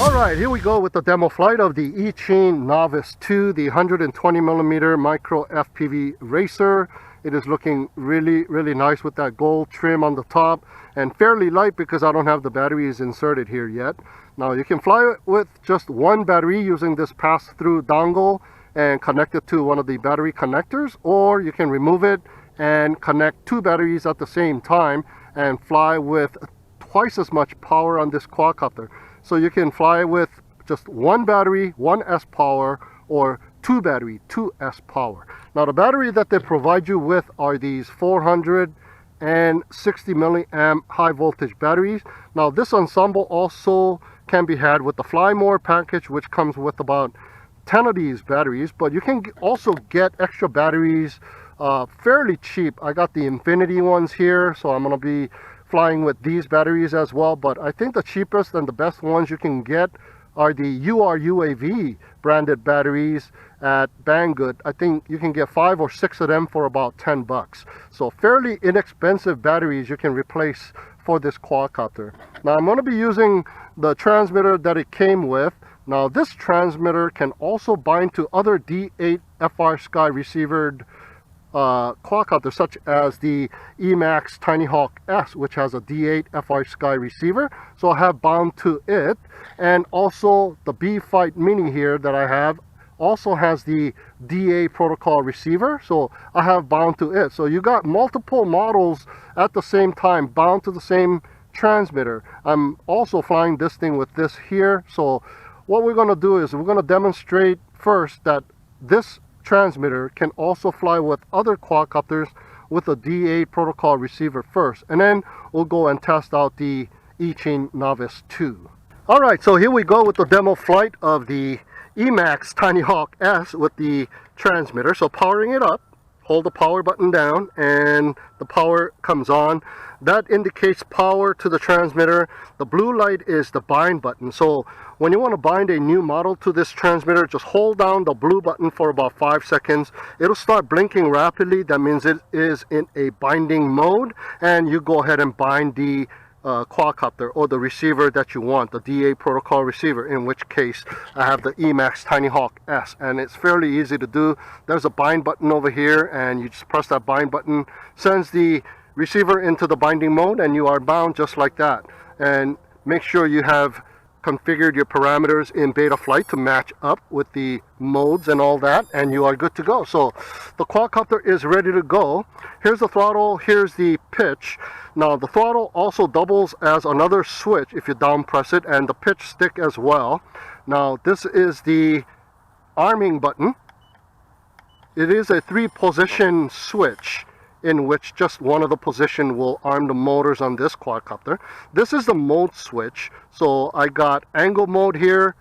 Alright, here we go with the demo flight of the Eachine Novice-II, the 120mm micro FPV racer. It is looking really nice with that gold trim on the top and fairly light because I don't have the batteries inserted here yet. Now you can fly it with just one battery using this pass-through dongle and connect it to one of the battery connectors, or you can remove it and connect two batteries at the same time and fly with twice as much power on this quadcopter. So you can fly with just one battery, 1S power, or two battery, 2S power. Now the battery that they provide you with are these 460 milliamp high voltage batteries. Now this ensemble also can be had with the Fly More package, which comes with about 10 of these batteries, but you can also get extra batteries fairly cheap. I got the Infinity ones here, so I'm going to be flying with these batteries as well, but I think the cheapest and the best ones you can get are the URUAV branded batteries at Banggood. I think you can get 5 or 6 of them for about 10 bucks. So fairly inexpensive batteries you can replace for this quadcopter. Now I'm going to be using the transmitter that it came with. Now this transmitter can also bind to other D8 frsky receivered quadcopter, such as the Emax Tiny Hawk S, which has a D8 frsky receiver, so I have bound to it. And also the B-Fight Mini here that I have also has the DA protocol receiver, so I have bound to it. So you got multiple models at the same time bound to the same transmitter. I'm also flying this thing with this here. So what we're going to do is we're going to demonstrate first that this transmitter can also fly with other quadcopters with a DA protocol receiver first, and then we'll go and test out the Eachine Novice-II. Alright, so here we go with the demo flight of the Emax Tiny Hawk S with the transmitter. So powering it up, hold the power button down and the power comes on. That indicates power to the transmitter. The blue light is the bind button. So when you want to bind a new model to this transmitter, just hold down the blue button for about 5 seconds. It'll start blinking rapidly. That means it is in a binding mode, and you go ahead and bind the quadcopter or the receiver that you want, the DA protocol receiver, in which case I have the Emax Tiny Hawk S, and it's fairly easy to do. There's a bind button over here, and you just press that bind button, sends the receiver into the binding mode, and you are bound just like that. And make sure you have configured your parameters in Betaflight to match up with the modes and all that, and you are good to go. So the quadcopter is ready to go. Here's the throttle, here's the pitch. Now the throttle also doubles as another switch if you down press it, and the pitch stick as well. Now this is the arming button. It is a 3-position switch in which just one of the position will arm the motors on this quadcopter. This is the mode switch. So I got angle mode here,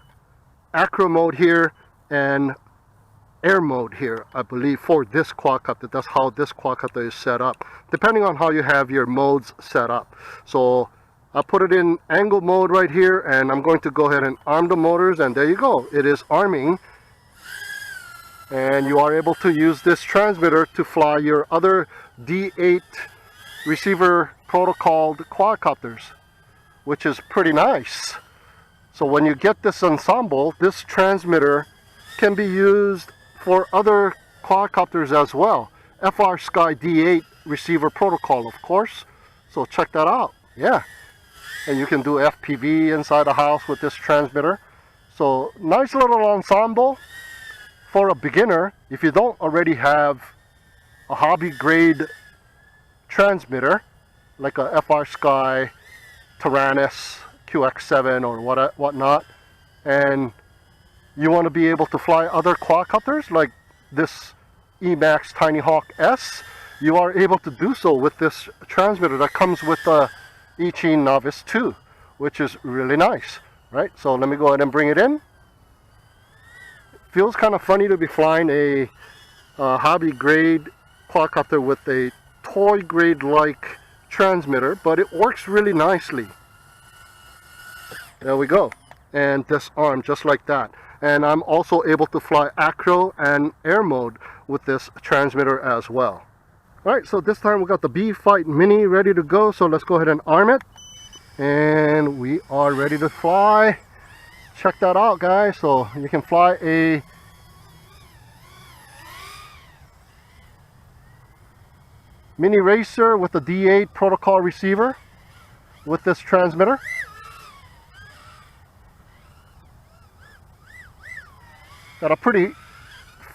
acro mode here, and air mode here, I believe, for this quadcopter. That's how this quadcopter is set up, depending on how you have your modes set up. So I put it in angle mode right here, and I'm going to go ahead and arm the motors, and there you go. It is arming, and you are able to use this transmitter to fly your other D8 receiver protocoled quadcopters, which is pretty nice. So when you get this ensemble, this transmitter can be used for other quadcopters as well. frsky D8 receiver protocol, of course. So check that out. Yeah, and you can do FPV inside the house with this transmitter. So nice little ensemble for a beginner. If you don't already have a hobby grade transmitter like a frsky Tyrannus QX7 or whatnot, and you want to be able to fly other quadcopters like this Emax Tiny Hawk S, you are able to do so with this transmitter that comes with the Eachine Novice-II, which is really nice, right? So let me go ahead and bring it in. Feels kind of funny to be flying a hobby grade quadcopter with a toy grade like transmitter, but it works really nicely. There we go, and disarm just like that. And I'm also able to fly acro and air mode with this transmitter as well. Alright, so this time we got the B-Fight Mini ready to go, so let's go ahead and arm it, and we are ready to fly. check that out, guys. So you can fly a mini racer with a D8 protocol receiver with this transmitter. Got a pretty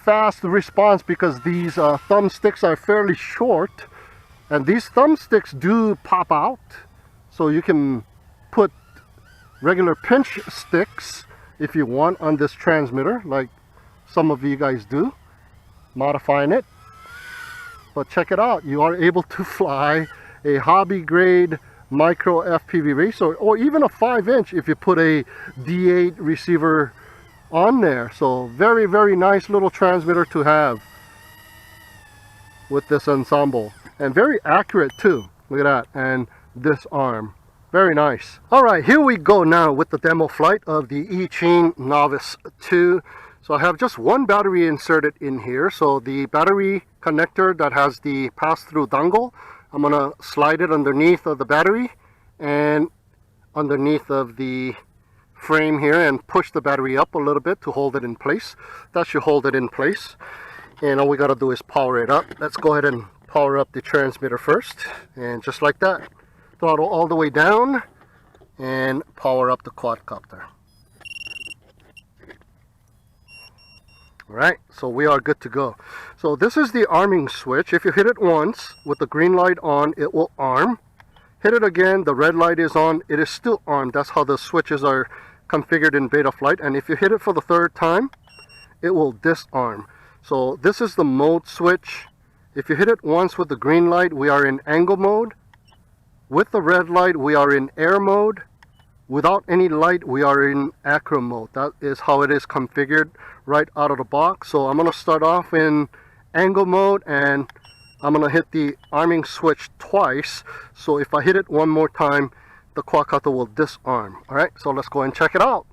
fast response because these thumbsticks are fairly short, and these thumbsticks do pop out, so you can put regular pinch sticks if you want on this transmitter, like some of you guys do, modifying it. But check it out, you are able to fly a hobby grade micro FPV racer, or even a 5-inch if you put a D8 receiver on there. So very, very nice little transmitter to have with this ensemble, and very accurate too. Look at that. And this arm, very nice. All right, here we go now with the demo flight of the Eachine Novice-II. So I have just one battery inserted in here. So the battery connector that has the pass-through dongle, I'm gonna slide it underneath of the battery and underneath of the frame here and push the battery up a little bit to hold it in place. That should hold it in place. And all we got to do is power it up. Let's go ahead and power up the transmitter first. And just like that, throttle all the way down and power up the quadcopter. Alright, so we are good to go. So this is the arming switch. If you hit it once with the green light on, it will arm. Hit it again, the red light is on, it is still armed. That's how the switches are configured in beta flight. And if you hit it for the third time, it will disarm. So this is the mode switch. If you hit it once with the green light, we are in angle mode. With the red light, we are in air mode. Without any light, we are in acro mode. That is how it is configured right out of the box. So I'm going to start off in angle mode, and I'm going to hit the arming switch twice. So if I hit it one more time, the quadcopter will disarm. Alright, so let's go and check it out.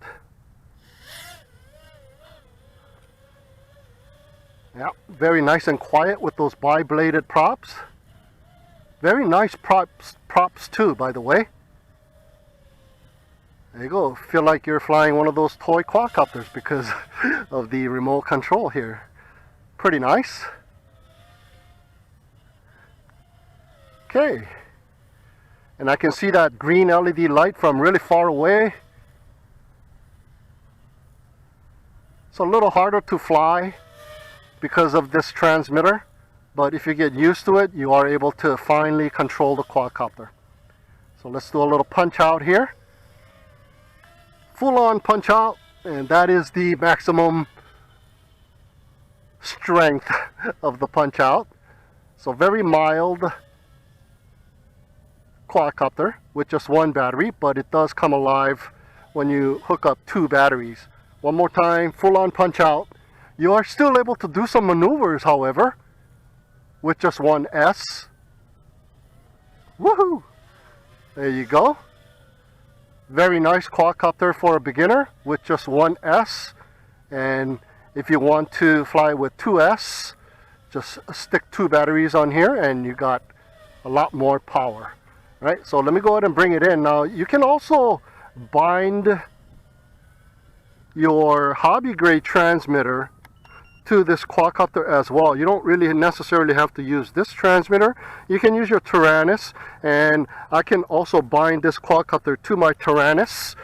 Yeah, very nice and quiet with those bi-bladed props. Very nice props too, by the way. There you go. Feel like you're flying one of those toy quadcopters because of the remote control here. Pretty nice. Okay. And I can see that green LED light from really far away. It's a little harder to fly because of this transmitter, but if you get used to it, you are able to finally control the quadcopter. So let's do a little punch out here. Full on punch out, and that is the maximum strength of the punch out. So very mild quadcopter with just one battery, but it does come alive when you hook up two batteries. One more time, full on punch out. You are still able to do some maneuvers, however, with just one S. Woohoo! There you go. Very nice quadcopter for a beginner with just one S. And if you want to fly with 2S, just stick two batteries on here and you got a lot more power. Right? So let me go ahead and bring it in. Now you can also bind your hobby grade transmitter to this quadcopter as well. You don't really necessarily have to use this transmitter. You can use your Tyrannus, and I can also bind this quadcopter to my Tyrannus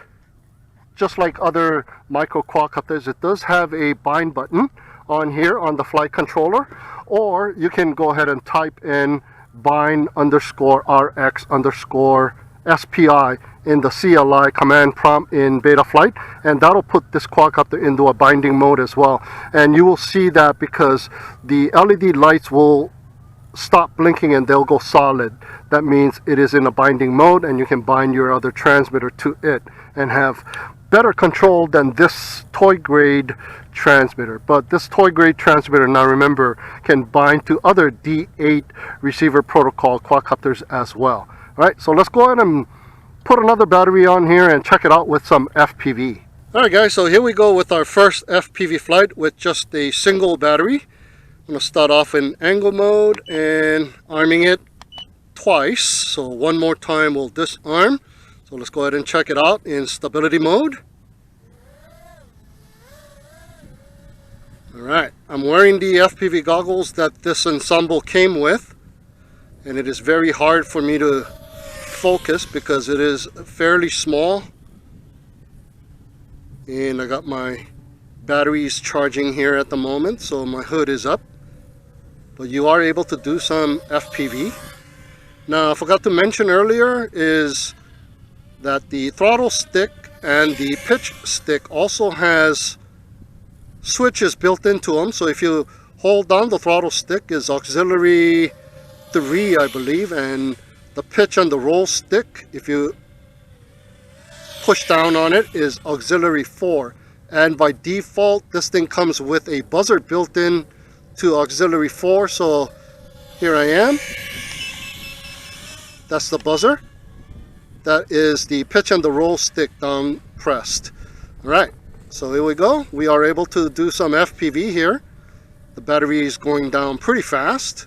just like other micro quadcopters. It does have a bind button on here on the flight controller, or you can go ahead and type in bind_RX_SPI in the CLI command prompt in beta flight, and that'll put this quadcopter into a binding mode as well. And you will see that because the LED lights will stop blinking and they'll go solid. That means it is in a binding mode, and you can bind your other transmitter to it and have better control than this toy grade transmitter. But this toy grade transmitter, now remember, can bind to other D8 receiver protocol quadcopters as well. Alright, so let's go ahead and put another battery on here and check it out with some FPV. Alright guys, so here we go with our first FPV flight with just a single battery. I'm going to start off in angle mode and arming it twice. So one more time we'll disarm. So let's go ahead and check it out in stability mode. Alright, I'm wearing the FPV goggles that this ensemble came with, and it is very hard for me to focus because it is fairly small. And I got my batteries charging here at the moment, so my hood is up. But you are able to do some FPV. Now, I forgot to mention earlier is that the throttle stick and the pitch stick also has switches built into them. So if you hold down the throttle stick is auxiliary 3, I believe, and the pitch and the roll stick, if you push down on it, is auxiliary 4. And by default this thing comes with a buzzer built in to auxiliary 4. So here I am, that's the buzzer. That is the pitch and the roll stick down pressed. Alright, so here we go. We are able to do some FPV here. The battery is going down pretty fast.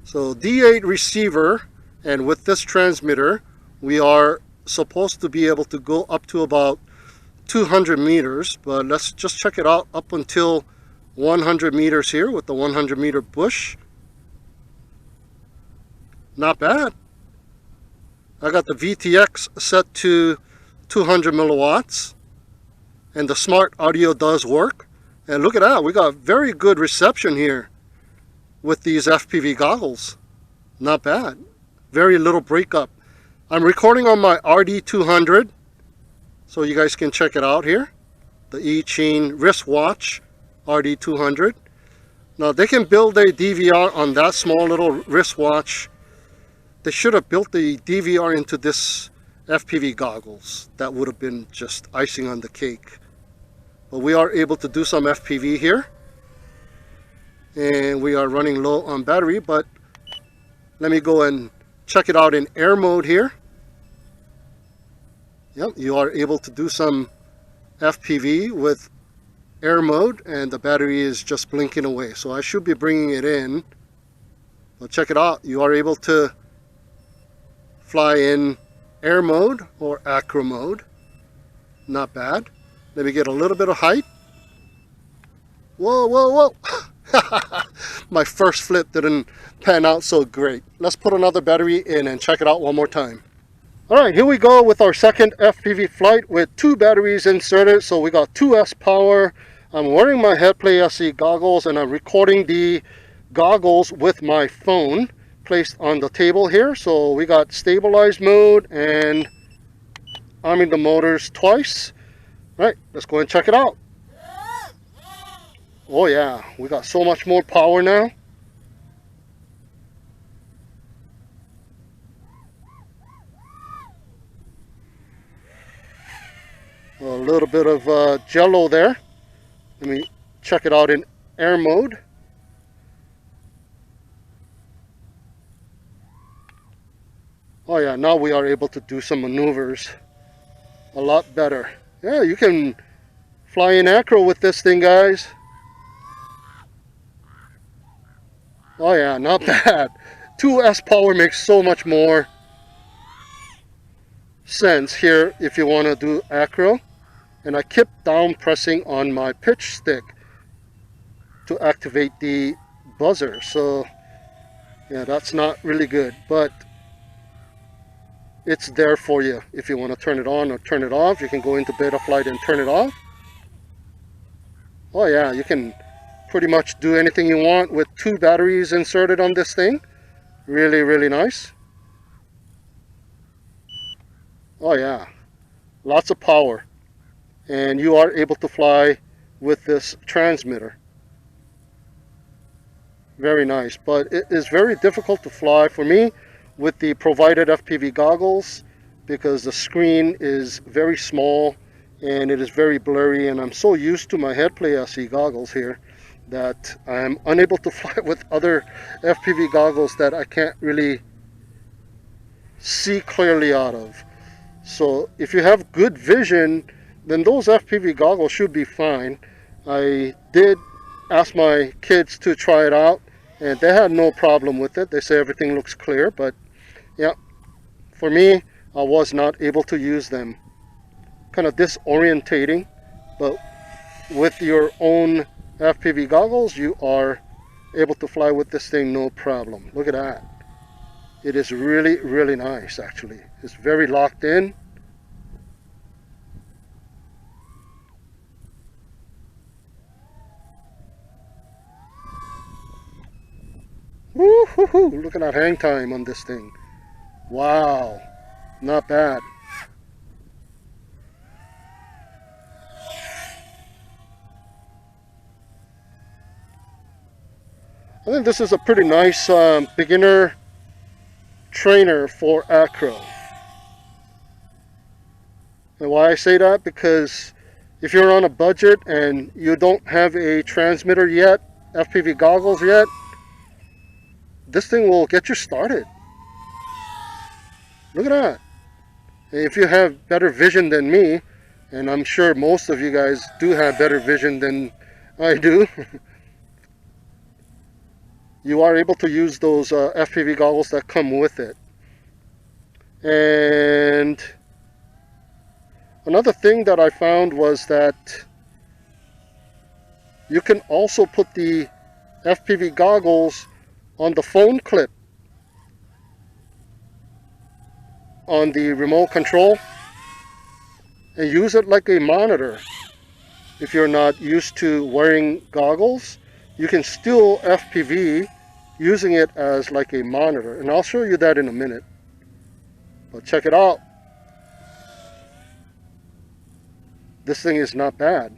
So D8 receiver, and with this transmitter we are supposed to be able to go up to about 200 meters, but let's just check it out up until 100 meters here with the 100 meter bush. Not bad. I got the VTX set to 200 milliwatts, and the smart audio does work. And look at that, we got very good reception here with these FPV goggles. Not bad. Very little breakup. I'm recording on my RD200, so you guys can check it out here. The Eachine wristwatch RD200. Now they can build a DVR on that small little wristwatch. They should have built the DVR into this FPV goggles. That would have been just icing on the cake. But we are able to do some FPV here. And we are running low on battery, but let me go and check it out in air mode here. Yep, you are able to do some FPV with air mode, and the battery is just blinking away. So I should be bringing it in. But check it out. You are able to fly in air mode or acro mode. Not bad. Let me get a little bit of height. Whoa, whoa, whoa. My first flip didn't pan out so great. Let's put another battery in and check it out one more time. Alright, here we go with our second FPV flight with 2 batteries inserted. So we got 2S power. I'm wearing my Headplay SE goggles, and I'm recording the goggles with my phone placed on the table here. So we got stabilized mode and arming the motors twice. Alright, let's go and check it out. Oh yeah, we got so much more power now. A little bit of jello there. Let me check it out in air mode. Oh yeah, now we are able to do some maneuvers a lot better. Yeah, you can fly in acro with this thing, guys. Oh yeah, not bad. 2S power makes so much more sense here if you want to do acro. And I kept down pressing on my pitch stick to activate the buzzer. So yeah, that's not really good, but it's there for you. If you want to turn it on or turn it off, you can go into beta flight and turn it off. Oh yeah, you can pretty much do anything you want with 2 batteries inserted on this thing. Really, really nice. Oh yeah, lots of power. And you are able to fly with this transmitter. Very nice, but it is very difficult to fly for me with the provided FPV goggles because the screen is very small and it is very blurry, and I'm so used to my Headplay SE goggles here that I'm unable to fly with other FPV goggles that I can't really see clearly out of. So if you have good vision, then those FPV goggles should be fine. I did ask my kids to try it out, and they had no problem with it. They say everything looks clear, but yeah, for me, I was not able to use them. Kind of disorientating, but with your own FPV goggles, you are able to fly with this thing no problem. Look at that. It is really, really nice actually. It's very locked in. Woo-hoo-hoo. Look at that hang time on this thing. Wow, not bad. I think this is a pretty nice beginner trainer for acro. And why I say that? Because if you're on a budget and you don't have a transmitter yet, FPV goggles yet, this thing will get you started. Look at that. If you have better vision than me, and I'm sure most of you guys do have better vision than I do, you are able to use those FPV goggles that come with it. And another thing that I found was that you can also put the FPV goggles on the phone clip on the remote control and use it like a monitor. If you're not used to wearing goggles, you can still FPV using it as like a monitor, and I'll show you that in a minute. But check it out. This thing is not bad.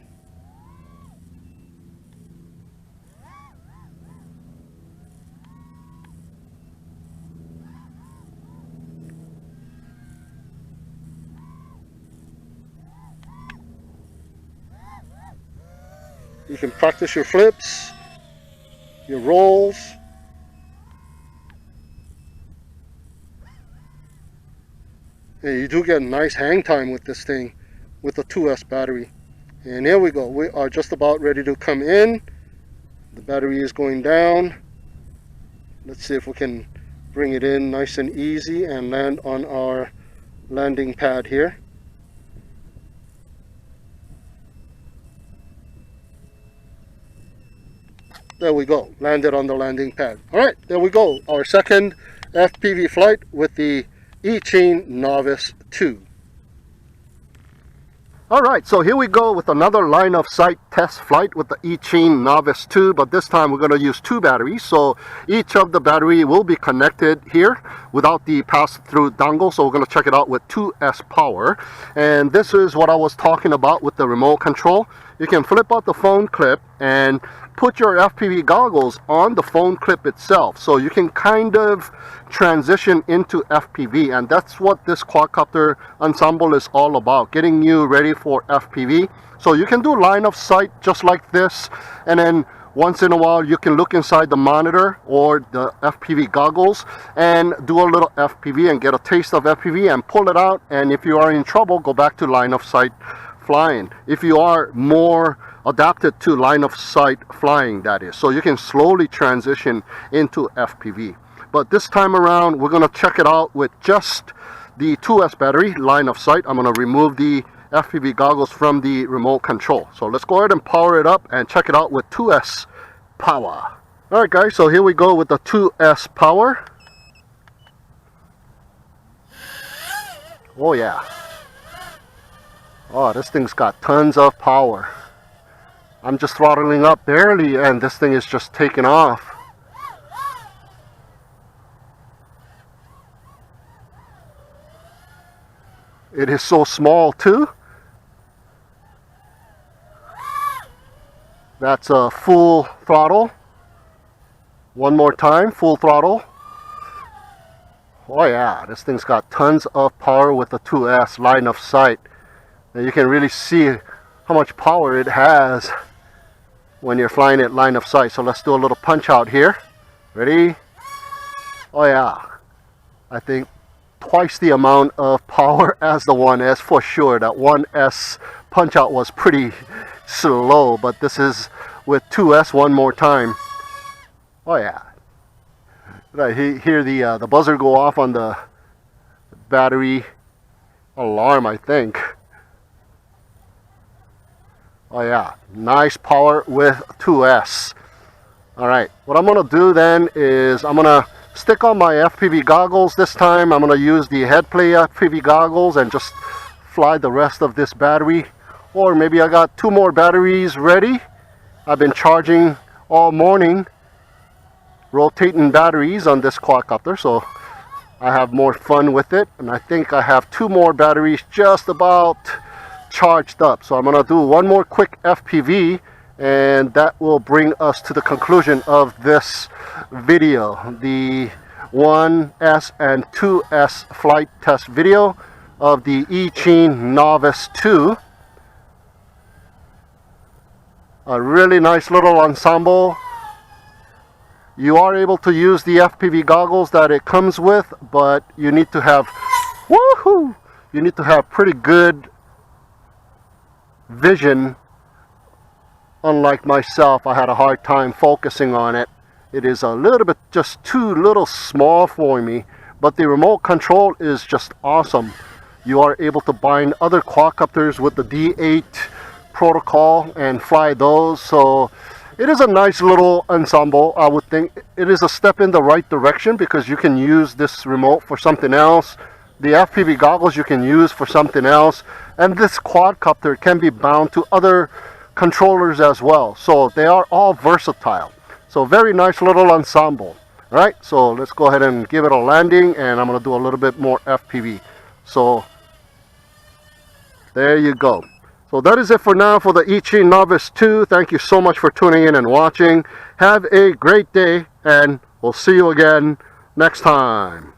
You can practice your flips, your rolls. And you do get a nice hang time with this thing with the 2S battery. And here we go. We are just about ready to come in. The battery is going down. Let's see if we can bring it in nice and easy and land on our landing pad here. There we go, landed on the landing pad. All right, there we go. Our second FPV flight with the Eachine Novice-II. All right, so here we go with another line of sight test flight with the Eachine Novice-II, but this time we're going to use 2 batteries. So each of the battery will be connected here without the pass-through dongle. So we're going to check it out with 2S power. And this is what I was talking about with the remote control. You can flip out the phone clip and put your FPV goggles on the phone clip itself, so you can kind of transition into FPV, and that's what this quadcopter ensemble is all about, getting you ready for FPV. So you can do line of sight just like this, and then once in a while you can look inside the monitor or the FPV goggles and do a little FPV and get a taste of FPV and pull it out, and if you are in trouble, go back to line of sight flying. If you are more adapted to line of sight flying, that is, so you can slowly transition into FPV. But this time around we're going to check it out with just the 2S battery line of sight. I'm going to remove the FPV goggles from the remote control. So let's go ahead and power it up and check it out with 2S power. Alright guys, so here we go with the 2S power. Oh yeah. Oh, this thing's got tons of power. I'm just throttling up barely and this thing is just taking off. It is so small too. That's a full throttle. One more time, full throttle. Oh yeah, this thing's got tons of power with the 2S line of sight. And you can really see how much power it has when you're flying it line of sight. So let's do a little punch out here. Ready? Oh yeah, I think twice the amount of power as the 1S for sure. That 1S punch out was pretty slow, but this is with 2S one more time. Oh yeah, I hear the buzzer go off on the battery alarm, I think. Oh Oh yeah, nice power with 2S. Alright, what I'm going to do then is I'm going to stick on my FPV goggles this time. I'm going to use the headplay FPV goggles and just fly the rest of this battery. Or maybe I got 2 more batteries ready. I've been charging all morning, rotating batteries on this quadcopter, so I have more fun with it. And I think I have 2 more batteries just about charged up. So I'm going to do one more quick FPV, and that will bring us to the conclusion of this video, the 1S and 2S flight test video of the Eachine Novice-II. A really nice little ensemble. You are able to use the FPV goggles that it comes with, but you need to have you need to have pretty good vision. Unlike myself, I had a hard time focusing on it. It is a little bit just too little small for me, but the remote control is just awesome. You are able to bind other quadcopters with the D8 protocol and fly those, so it is a nice little ensemble. I would think it is a step in the right direction because you can use this remote for something else. The FPV goggles you can use for something else, and this quadcopter can be bound to other controllers as well, so they are all versatile. So very nice little ensemble. All right, so let's go ahead and give it a landing, and I'm going to do a little bit more FPV. So there you go. So that is it for now for the Eachine Novice-II. Thank you so much for tuning in and watching. Have a great day, and we'll see you again next time.